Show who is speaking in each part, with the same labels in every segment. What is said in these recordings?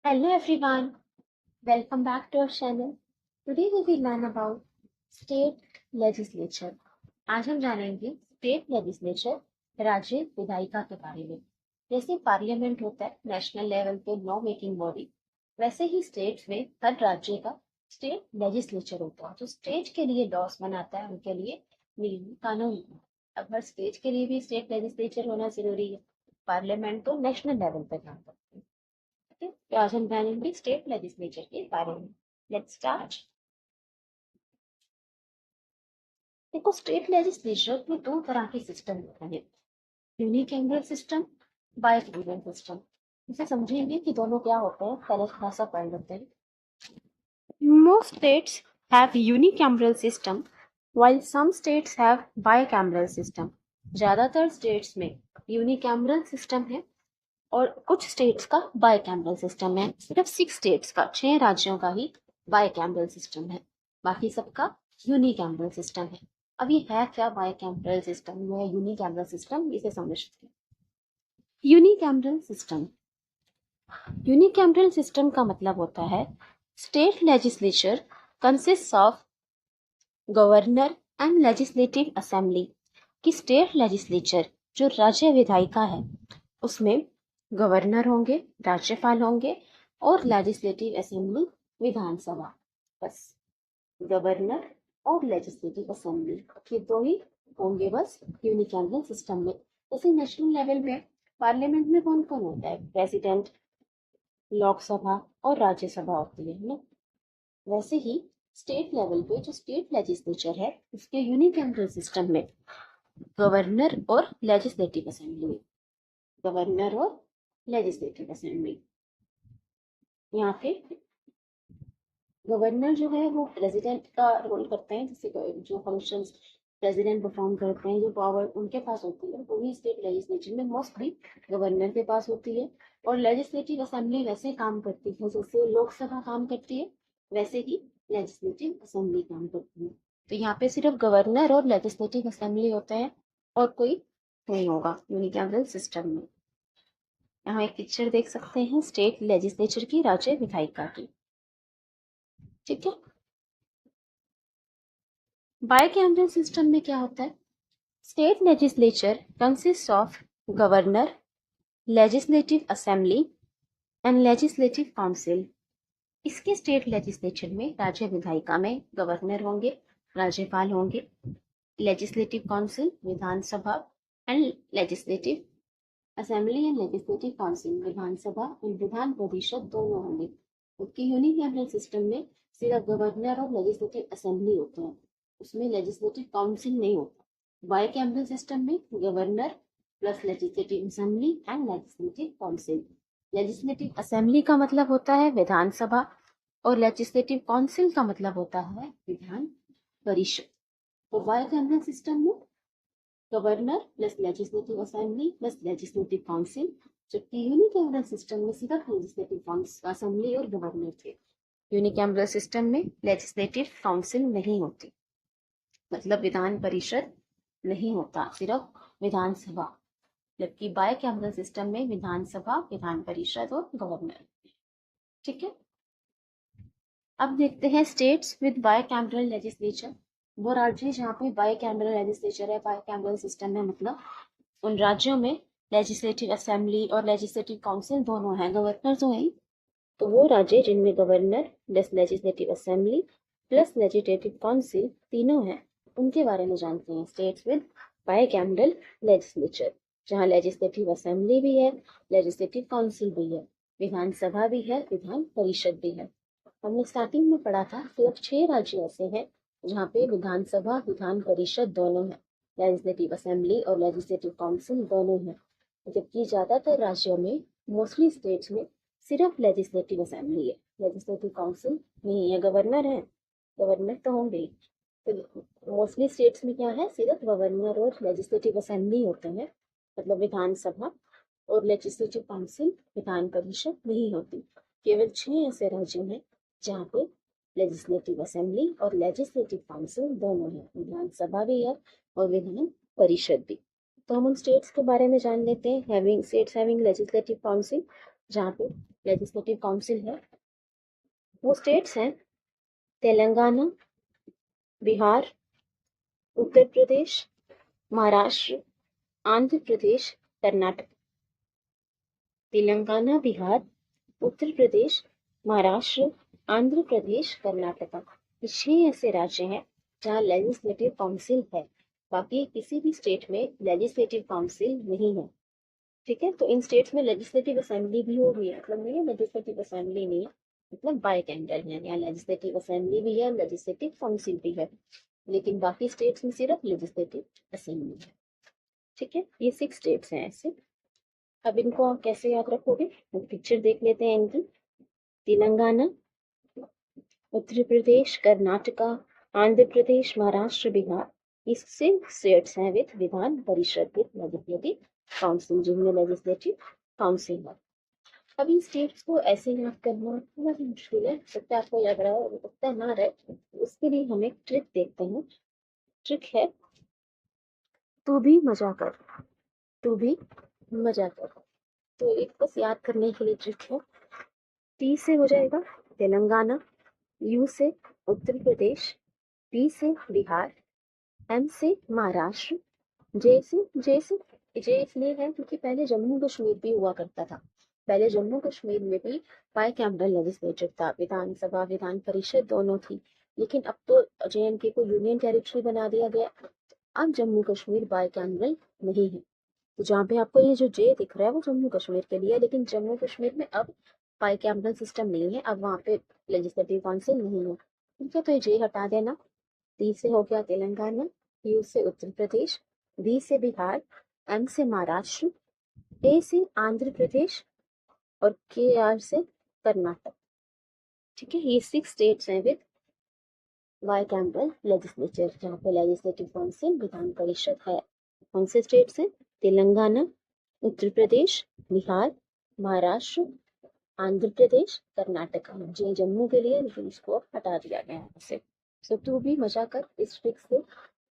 Speaker 1: Hello everyone, welcome back to our channel. Today we will learn about state legislature. आज हम जानेंगे state legislature राज्य विधायिका के बारे में। जैसे पार्लियामेंट होता है नेशनल लेवल पे लॉ मेकिंग बॉडी, वैसे ही स्टेट्स में हर राज्य का स्टेट लेजिस्लेचर होता है जो स्टेट के लिए लॉस बनाता है, उनके लिए नियम कानून। अब हर स्टेट के लिए भी स्टेट लेजिस्लेचर होना जरूरी है। पार्लियामेंट तो नेशनल लेवल पे काम करती है। Okay, तो आज हम जानेंगे स्टेट लेजिस्लेचर के बारे में। Let's start. देखो, स्टेट लेजिस्लेचर में दो तरह के सिस्टम होते हैं, यूनिकैमरल सिस्टम, बाइकैमरल सिस्टम। इसे समझेंगे कि दोनों क्या होते हैं, पहले थोड़ा सा पढ़ लेते हैं। Most states have unicameral system while some states have bicameral system. ज्यादातर स्टेट्स में यूनिकैमरल सिस्टम है और कुछ स्टेट्स का बाइकैमरल सिस्टम है। सिर्फ 6 स्टेट्स का, 6 राज्यों का ही बाइकैमरल सिस्टम है, बाकी सबका यूनिकैमरल सिस्टम है। अब ये है क्या बाइकैमरल सिस्टम, ये है यूनिकैमरल सिस्टम, इसे समझते हैं। यूनिकैमरल सिस्टम, यूनिकैमरल सिस्टम का मतलब होता है state legislature consist of governor and legislative assembly. की स्टेट लेजिस्लेचर जो राज्य विधायिका है उसमें गवर्नर होंगे, राज्यपाल होंगे और लेजिस्लेटिव असेंबली विधानसभा। बस गवर्नर और लेजिस्लेटिव असेंबली ये दो ही होंगे बस यूनिकैमरल सिस्टम में। जैसे नेशनल लेवल में पार्लियामेंट में कौन कौन होता है, प्रेसिडेंट, लोकसभा और राज्यसभा होती है ना। वैसे ही स्टेट लेवल पे जो स्टेट लेजिस्लेचर है उसके यूनिकैमरल सिस्टम में गवर्नर और लेजिस्लेटिव असेंबली, गवर्नर और लेजिस्लेटिव असेंबली। यहाँ पे गवर्नर जो है वो प्रेसिडेंट का रोल करते हैं, जैसे जो फंक्शंस प्रेसिडेंट परफॉर्म करते हैं, जो पावर उनके पास होती है वो भी स्टेट लेजिस्लेचर में मोस्टली गवर्नर के पास होती है। और लेजिस्लेटिव असेंबली वैसे काम करती है जैसे लोकसभा काम करती है, वैसे ही लेजिस्लेटिव असेंबली काम करती है। तो यहाँ पे सिर्फ गवर्नर और लेजिस्लेटिव असेंबली होते हैं और कोई नहीं होगा यूनिकैमरल सिस्टम में। यहाँ एक पिक्चर देख सकते हैं स्टेट लेजिस्लेचर की, राज्य विधायिका की। ठीक है। बाइकैमरल सिस्टम में क्या होता है, state legislature consist of governor, legislative assembly and legislative council. इसके स्टेट लेजिस्लेचर में राज्य विधायिका में गवर्नर होंगे, राज्यपाल होंगे, लेजिस्लेटिव काउंसिल विधानसभा and legislative assembly and legislative council विधानसभा और विधान परिषद दोनों होंगे। जबकि यूनिकैमरल सिस्टम में सिर्फ गवर्नर और लेजिस्लेटिव असेंबली होते हैं, उसमें लेजिस्लेटिव काउंसिल नहीं होता। बाइकैमरल सिस्टम में governor plus legislative assembly and legislative council. Legislative assembly का मतलब होता है विधानसभा और लेजिस्लेटिव काउंसिल का मतलब होता है विधान परिषद। तो बाइकैमरल सिस्टम में governor plus legislative assembly plus legislative council, जबकि यूनिकैमरल सिस्टम में सिर्फ लेजिस्लेटिव असेंबली और गवर्नर थे। यूनिकैमरल सिस्टम में लेजिस्लेटिव काउंसिल नहीं होती, मतलब विधान परिषद नहीं होता, सिर्फ विधानसभा। जबकि बाइकैमरल सिस्टम में विधानसभा, विधान परिषद और गवर्नर। ठीक है। अब देखते हैं स्टेट्स विद बाइकैमरल लेजिस्लेचर, वो राज्य जहाँ पे बाइकैमरल लेजिस्लेचर है, बाइकैमरल सिस्टम है, मतलब उन राज्यों में लेजिस्लेटिव असेंबली और लेजिस्लेटिव काउंसिल दोनों हैं, गवर्नर तो है। तो वो राज्य जिनमें governor plus legislative assembly plus legislative council तीनों हैं, उनके बारे में जानते हैं। स्टेट्स विद बाइकैमरल लेजिस्लेचर, जहाँ लेजिस्लेटिव असेंबली भी है, लेजिस्लेटिव काउंसिल भी है, विधानसभा भी है, विधान परिषद भी है। हमने स्टार्टिंग में पढ़ा था सिर्फ 6 राज्य ऐसे हैं जहाँ पे विधानसभा, विधान परिषद दोनों है, लेजिस्लेटिव असेंबली और लेजिस्लेटिव काउंसिल दोनों है। जबकि ज्यादातर राज्यों में, मोस्टली स्टेट्स में सिर्फ लेजिस्लेटिव असेंबली है, लेजिस्लेटिव काउंसिल नहीं है। गवर्नर है, गवर्नर तो होंगे ही। तो मोस्टली स्टेट्स में क्या है, सिर्फ गवर्नर और लेजिस्लेटिव असेंबली होते हैं, मतलब विधानसभा और लेजिस्लेटिव काउंसिल, विधान परिषद नहीं होती। केवल 6 ऐसे राज्य हैं जहाँ पे लेजिस्लेटिव असेंबली और लेजिस्लेटिव काउंसिल दोनों है, विधानसभा भी है और विधान परिषद भी। तो हम उन स्टेट्स के बारे में जान लेते हैं। Having states having legislative council, जहाँ पे लेजिस्लेटिव काउंसिल है। वो स्टेट्स हैं तेलंगाना, बिहार, उत्तर प्रदेश, महाराष्ट्र, आंध्र प्रदेश, कर्नाटक। तेलंगाना, बिहार, उत्तर प्रदेश, महाराष्ट्र, आंध्र प्रदेश, कर्नाटका। ये 6 ऐसे राज्य हैं जहाँ लेजिस्लेटिव काउंसिल है। बाकी किसी भी स्टेट में लेजिस्लेटिव काउंसिल नहीं है। ठीक है, तो इन स्टेट्स में लेजिस्लेटिव असेंबली भी होगी, मतलब नहीं है लेजिस्लेटिव असेंबली नहीं है, मतलब बाइकैमरल है, यहाँ लेजिस्लेटिव असेंबली भी है, लेजिस्लेटिव काउंसिल भी है, लेकिन बाकी स्टेट्स में सिर्फ लेजिस्लेटिव असेंबली है। ठीक है, ये 6 स्टेट्स हैं ऐसे। अब इनको आप कैसे याद रखोगे, पिक्चर देख लेते हैं इनकी। तेलंगाना, उत्तर प्रदेश, कर्नाटका, आंध्र प्रदेश, महाराष्ट्र, बिहार, ये 6 स्टेट्स हैं with Vidhan Parishad, with legislative council, जिनमें लेजिस्लेटिव काउंसिल है। अब इन स्टेट्स को ऐसे याद करना थोड़ा सा मुश्किल है, सकता है आपको याद रहा हो, सकता है ना रहे। उसके लिए हम एक ट्रिक देखते हैं। ट्रिक है तू भी मजा कर, तू भी मजा कर। तो एक बस याद करने के लिए ट्रिक है। टी से हो जाएगा तेलंगाना, यू से उत्तर प्रदेश, बी से बिहार, एम से महाराष्ट्र, जे इसलिए है क्योंकि पहले जम्मू कश्मीर भी हुआ करता था। पहले जम्मू कश्मीर में भी बाई कैमरल लेजिस्लेचर था, विधानसभा विधान परिषद दोनों थी, लेकिन अब तो JNK को यूनियन टेरिटरी बना दिया गया। अब जम्मू कश्मीर बाई कैमरल नहीं है। तो जहाँ पे आपको ये जो जे दिख रहा है वो जम्मू कश्मीर के लिए है, लेकिन जम्मू कश्मीर में अब बाई कैमरल सिस्टम नहीं है, अब वहाँ पे लेजिस्लेटिव काउंसिल नहीं है। ठीक है, तो ये जे हटा देना। टी से हो गया तेलंगाना, यू से उत्तर प्रदेश, बी से बिहार, एम से महाराष्ट्र, ए से आंध्र प्रदेश और KR से कर्नाटक। ठीक है, ये 6 स्टेट्स हैं विद बाई कैमरल लेजिस्लेचर, जहाँ पे लेजिस्लेटिव काउंसिल विधान परिषद है। कौन से स्टेट्स हैं? तेलंगाना, उत्तर प्रदेश, बिहार, महाराष्ट्र, आंध्र प्रदेश, कर्नाटक। जी जम्मू के लिए, लेकिन इसको अब हटा दिया गया है से। सो तू भी मजा कर, इस ट्रिक से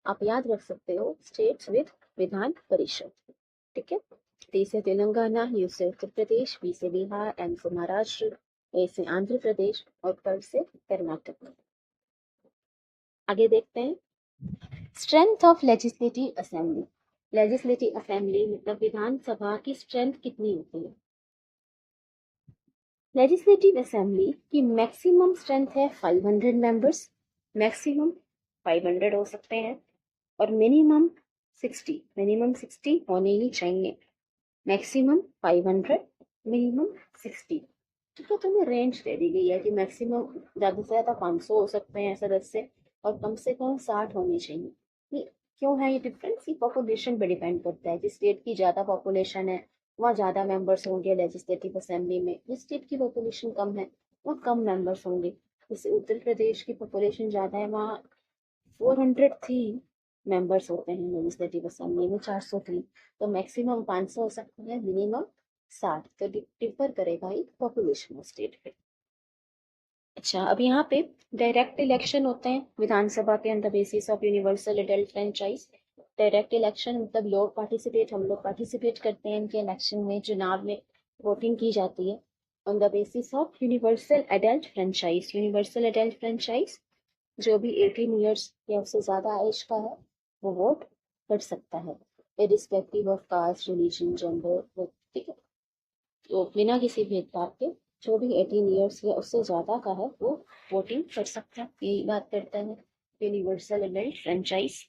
Speaker 1: आप याद रख सकते हो स्टेट्स विद विधान परिषद। ठीक है, टी से तेलंगाना, यू से उत्तर प्रदेश, बी से बिहार, एम से महाराष्ट्र, ए से आंध्र प्रदेश और कर से कर्नाटक। आगे देखते हैं strength of legislative assembly. Legislative assembly मतलब विधानसभा की स्ट्रेंथ कितनी होती है? लेजिस्लेटिव असेंबली की मैक्सिमम स्ट्रेंथ है 500 मेंबर्स, मैक्सिमम 500 हो सकते हैं, और मिनिमम 60 होने ही चाहिए। Maximum 500, minimum 60। ठीक है, तो हमें रेंज दे दी गई है कि मैक्सिमम ज़्यादा से ज़्यादा 500 हो सकते हैं सदस्य, और कम से कम 60 होने चाहिए। ये क्यों है ये डिफरेंस? ये पॉपुलेशन पे डिपेंड करता है। जिस स्टेट की ज़्यादा पॉपुलेशन है वहाँ ज़्यादा मेंबर्स होंगे लेजिस्लेटिव असेंबली में, जिस स्टेट की पॉपुलेशन कम है वहाँ कम मेंबर्स होंगे। जैसे उत्तर प्रदेश की पॉपुलेशन ज़्यादा है, वहाँ 403 मेंबर्स होते हैं लेजिस्लेटिव असेंबली में, 403। तो मैक्सिमम 500 हो सकता है, मिनिमम 60। तो डिफर करेगा ही पॉपुलेशन स्टेट पे। अच्छा, अब यहाँ पे डायरेक्ट इलेक्शन होते हैं विधानसभा के अंदर basis of universal adult franchise. Direct election मतलब लोग पार्टिसिपेट, हम लोग पार्टिसिपेट करते हैं इनके इलेक्शन में, चुनाव में वोटिंग की जाती है on the basis of universal adult franchise. Universal adult franchise, जो भी 18 ईयर्स या उससे ज़्यादा एज का है वो वोट कर सकता है, irrespective of caste, religion, gender. ठीक है, तो बिना किसी भेदभाव के जो भी 18 ईयर्स या उससे ज़्यादा का है वो वोटिंग कर सकता है। यही बात करता है यूनिवर्सल एडल्ट फ्रेंचाइज।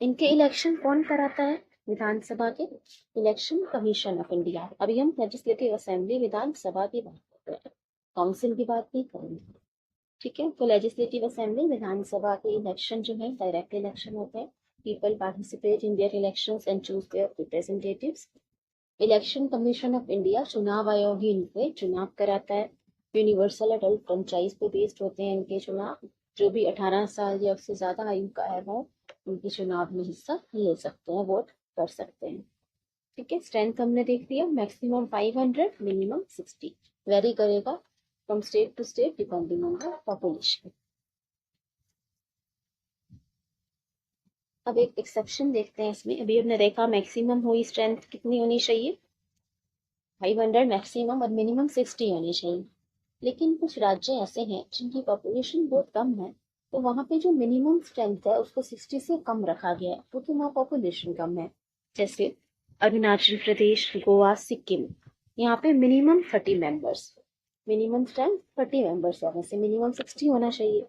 Speaker 1: इनके इलेक्शन कौन कराता है? विधानसभा के इलेक्शन कमीशन ऑफ इंडिया। अभी हम लेजिस्लेटिव असेंबली विधानसभा की बात कर रहे हैं, काउंसिल की बात नहीं करेंगे। ठीक है, तो लेजिस्लेटिव असेंबली विधानसभा के इलेक्शन जो है डायरेक्ट इलेक्शन होते हैं। People participate in their elections and choose there representatives. Election commission of India, चुनाव आयोग ही इनके चुनाव कराता है। यूनिवर्सल एडल्ट फ्रेंचाइज पे बेस्ड होते हैं इनके चुनाव। जो भी 18 साल या उससे ज्यादा आयु का है वो इनके चुनाव में हिस्सा ले सकते हैं, वोट कर सकते हैं। ठीक है, स्ट्रेंथ हमने देख लिया, मैक्सिमम 500, मिनिमम 60। वेरी करेगा from state to state depending on the population. अब एक एक्सेप्शन देखते हैं इसमें। अभी हमने देखा मैक्सिमम हुई स्ट्रेंथ कितनी होनी चाहिए, 500 मैक्सिमम और मिनिमम 60 होनी चाहिए। लेकिन कुछ राज्य ऐसे हैं जिनकी पॉपुलेशन बहुत कम है, तो वहाँ पे जो मिनिमम स्ट्रेंथ है उसको 60 से कम रखा गया है, क्योंकि वहाँ पॉपुलेशन कम है। जैसे अरुणाचल प्रदेश, गोवा, सिक्किम, यहाँ पे minimum 30 members, minimum strength 30 members है, वैसे मिनिमम 60 होना चाहिए,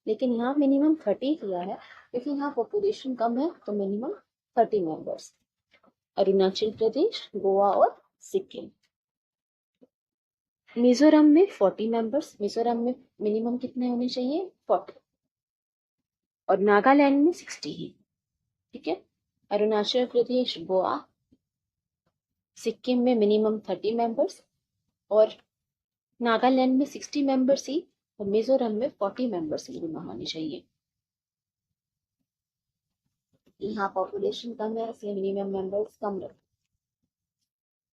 Speaker 1: लेकिन यहाँ मिनिमम 30 किया है क्योंकि यहाँ पॉपुलेशन कम है, तो मिनिमम 30 मेंबर्स। अरुणाचल प्रदेश, गोवा और सिक्किम। मिजोरम में 40 मेंबर्स, मिजोरम में मिनिमम कितने होने चाहिए? 40। और नागालैंड में 60 है। ठीक है, अरुणाचल प्रदेश, गोवा, सिक्किम में मिनिमम 30 मेंबर्स और नागालैंड में 60 मेंबर्स ही, और मिजोरम में 40 मेंबर्स मिनिमम होने चाहिए। यहाँ पॉपुलेशन कम है इसलिए मिनिमम मेंबर्स कम रखें।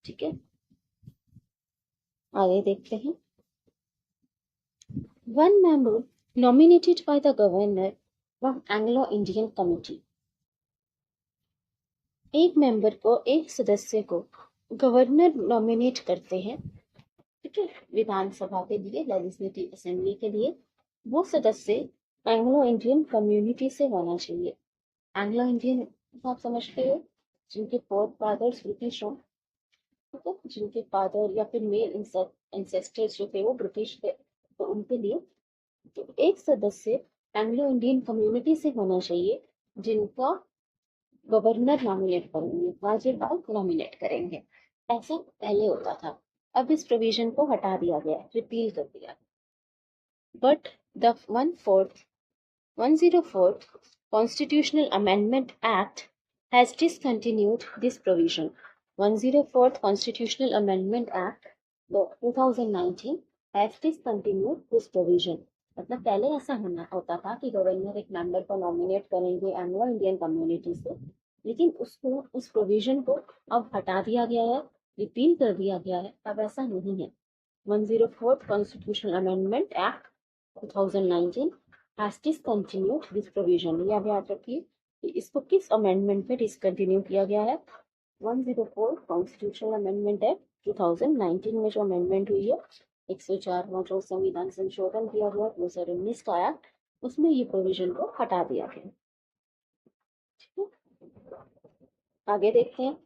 Speaker 1: ठीक है, आगे देखते हैं। One member nominated by the governor from Anglo-Indian Committee। एक मेंबर को, एक सदस्य को गवर्नर नॉमिनेट करते हैं, ठीक है, विधानसभा के लिए, लेजिस्लेटिव असेंबली के लिए। वो सदस्य एंग्लो इंडियन कम्युनिटी से होना चाहिए। एंग्लो इंडियन आप समझते हो, जिनके फोर फादर्स ब्रिटिश हों, ठीक है, जिनके फादर या फिर मेल इंसेस्टर्स जो थे वो ब्रिटिश थे, तो उनके लिए तो एक सदस्य एंग्लो इंडियन कम्युनिटी से होना चाहिए, जिनका गवर्नर नॉमिनेट करेंगे, राज्यपाल नॉमिनेट करेंगे। ऐसा पहले होता था, अब इस प्रोविजन को हटा दिया गया, रिपील कर दिया। But the 104th Constitutional Amendment Act has discontinued this provision. 104th Constitutional Amendment Act 2019 has discontinued this provision. मतलब पहले ऐसा होता था कि गवर्नर एक मेंबर को नॉमिनेट करेंगे एंग्लो इंडियन कम्युनिटी से, लेकिन उसको, उस प्रोविजन को अब हटा दिया गया है, रिपील कर दिया गया है, अब ऐसा नहीं है। 104th Constitutional Amendment Act 2019 has discontinued this provision। ये अब याद रखिए कि इसको किस अमेंडमेंट में डिसकंटिन्यू किया गया है। 104 कॉन्स्टिट्यूशनल अमेंडमेंट है 2019 में जो अमेंडमेंट हुई है, 104वां जो संविधान संशोधन किया गया 2019 का एक्ट, उसमें ये प्रोविजन को हटा दिया गया। आगे देखते हैं।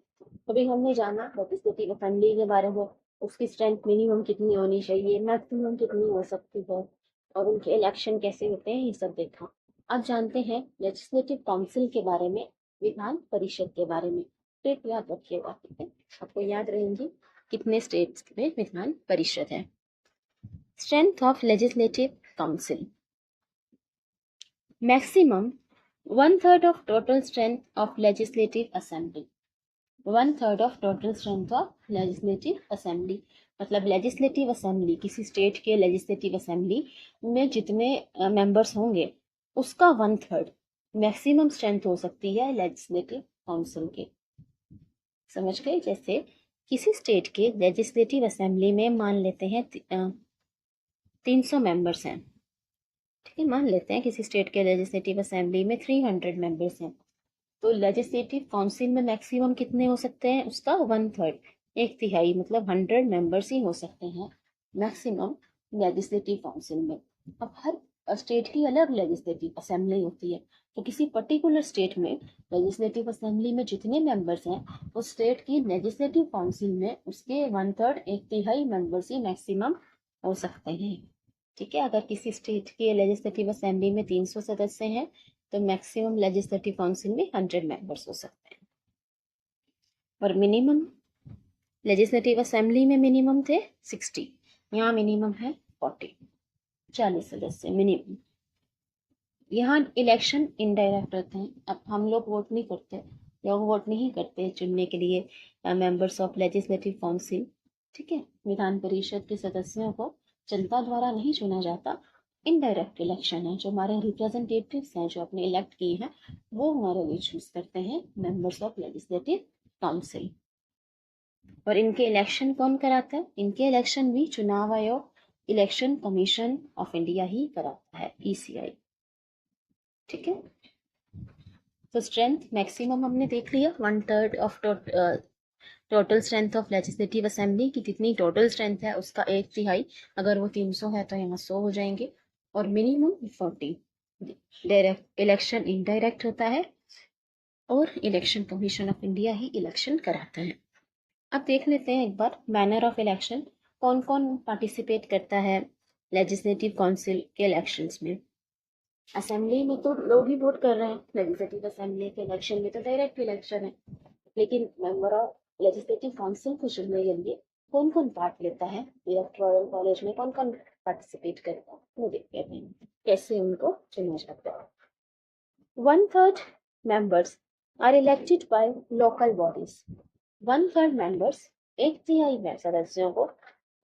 Speaker 1: अभी हमने जाना लेजिस्लेटिव असेंबली के बारे में, उसकी स्ट्रेंथ मिनिमम कितनी होनी चाहिए, मैक्सिमम कितनी हो सकती है, और उनके इलेक्शन कैसे होते हैं, ये सब देखा। अब जानते हैं लेजिस्लेटिव काउंसिल के बारे में, विधान परिषद के बारे में। ट्रिक याद रखिएगा, ठीक है, आपको याद रहेंगी कितने स्टेट्स में विधान परिषद है। Strength of legislative council, maximum 1/3 of total strength of legislative assembly। 1/3 of total strength of legislative assembly, मतलब लेजिस्लेटिव असेंबली, किसी स्टेट के लेजिस्लेटिव असेंबली में जितने मेंबर्स होंगे उसका 1/3 मैक्सिमम स्ट्रेंथ हो सकती है लेजिस्लेटिव काउंसिल के। समझ गए? जैसे किसी स्टेट के लेजिस्लेटिव असेंबली में मान लेते हैं 300 मेंबर्स हैं, ठीक है, मान लेते हैं किसी स्टेट के लेजिस्लेटिव असेंबली में 300 मेंबर्स हैं, तो लेजिस्लेटिव काउंसिल में मैक्सिमम कितने हो सकते हैं? उसका 1/3, 1/3, मतलब 100 मेंबर्स ही हो सकते हैं मैक्सिमम लेजिस्लेटिव काउंसिल में। अब हर स्टेट की अलग लेजिस्लेटिव असेंबली होती है, तो किसी पर्टिकुलर स्टेट में लेजिस्लेटिव असेंबली में जितने मेंबर्स हैं उस स्टेट की लेजिस्लेटिव काउंसिल में उसके 1/3, 1/3 मेंबर्स ही मैक्सिमम हो सकते हैं। ठीक है, अगर किसी स्टेट की लेजिस्लेटिव असेंबली में 300 सदस्य हैं तो मैक्सिमम लेजिस्लेटिव काउंसिल में 100 मेंबर्स हो सकते हैं। और मिनिमम लेजिस्लेटिव असेंबली में मिनिमम थे 60, यहाँ मिनिमम है 40 सदस्य मिनिमम। यहाँ इलेक्शन इनडायरेक्ट होते हैं, अब हम लोग वोट नहीं करते, लोग वोट नहीं करते चुनने के लिए मेंबर्स ऑफ लेजिस्लेटिव काउंसिल। ठीक है, विधान परिषद के सदस्यों को जनता द्वारा नहीं चुना जाता, इनडायरेक्ट इलेक्शन है। जो हमारे रिप्रेजेंटेटिव्स हैं जो अपने इलेक्ट किए हैं वो हमारे लिए चूज करते हैं मेंबर्स ऑफ लेजिस्लेटिव काउंसिल। और इनके इलेक्शन कौन कराता है? इनके इलेक्शन भी चुनाव आयोग, इलेक्शन कमीशन ऑफ इंडिया ही कराता है, ECI। ठीक है, तो स्ट्रेंथ मैक्सिमम हमने देख लिया, 1/3 of total strength of legislative assembly की कितनी टोटल स्ट्रेंथ है उसका 1/3, अगर वो 300 है तो यहाँ 100 हो जाएंगे, और मिनिमम 40। डायरेक्ट इलेक्शन इनडायरेक्ट होता है और election commission of India he election कराता है। अब देख लेते हैं एक बार मैनर ऑफ इलेक्शन, कौन कौन पार्टिसिपेट करता है लेजिस्लेटिव काउंसिल के इलेक्शंस में। असेंबली में तो लोग ही वोट कर रहे हैं, लेजिस्लेटिव असेंबली के इलेक्शन में तो डायरेक्ट इलेक्शन है, लेकिन मेंबर ऑफ लेजिस्लेटिव काउंसिल को चुनने के लिए कौन कौन पार्ट लेता है, इलेक्टोरल कॉलेज में कौन कौन पार्टिसिपेट करता है, वो देखते हैं कैसे उनको चुना जाता है। 1/3 members are elected by local bodies. 1/3 members, 1/3 सदस्यों को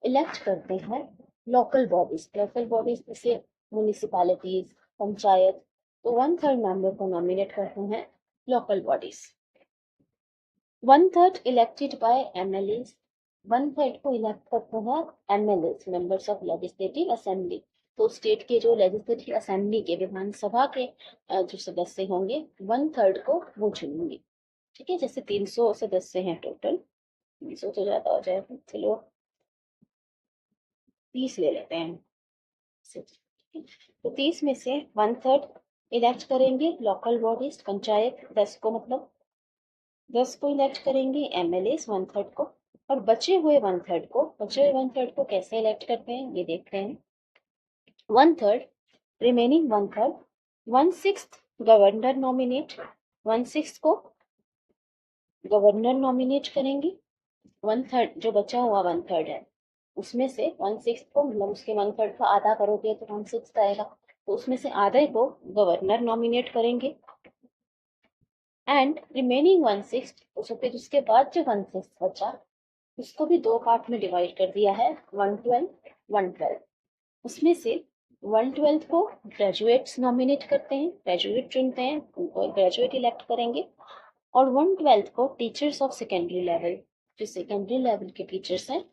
Speaker 1: इलेक्ट करते हैं लोकल बॉडीज। लोकल बॉडीज जैसे म्यूनिसिपैलिटीज, पंचायत, तो 1/3 मेंबर को नॉमिनेट करते हैं local bodies. 1/3 elected by MLAs, 1/3 को इलेक्ट करते हैं MLAs, members of legislative assembly. तो स्टेट के जो लेजिस्लेटिव असेंबली के विधानसभा के जो सदस्य होंगे 1/3 को वो चुनेंगे। ठीक है, जैसे 300 सदस्य हैं टोटल, 300 तो ज्यादा हो जाएगा, चलो 30 ले लेते हैं। तो 30 में से 1/3 इलेक्ट करेंगे लोकल बॉडीज, पंचायत 10 को, मतलब 10 को इलेक्ट करेंगे एमएलए 1/3 को, और बचे हुए 1/3 को कैसे इलेक्ट करते हैं ये देखते हैं। 1/3 रिमेनिंग 1/3, 1/6 गवर्नर नॉमिनेट, 1/6 को गवर्नर नॉमिनेट करेंगे। 1/3 जो बचा हुआ 1/3 है उसमें से 1/6 को, मतलब उसके 1/3 का आधा करोगे तो 1/6 आएगा, तो उसमें से आधे को गवर्नर नॉमिनेट करेंगे। एंड रिमेनिंग 1/6, उसके बाद जो 1/6 बचा उसको भी दो पार्ट में डिवाइड कर दिया है, 1/12 1/12। उसमें से 1/12 को ग्रेजुएट्स नॉमिनेट करते हैं, ग्रेजुएट चुनते हैं, उनको ग्रेजुएट इलेक्ट करेंगे, और 1/12 को टीचर्स ऑफ सेकेंडरी लेवल, जो सेकेंडरी लेवल के टीचर्स हैं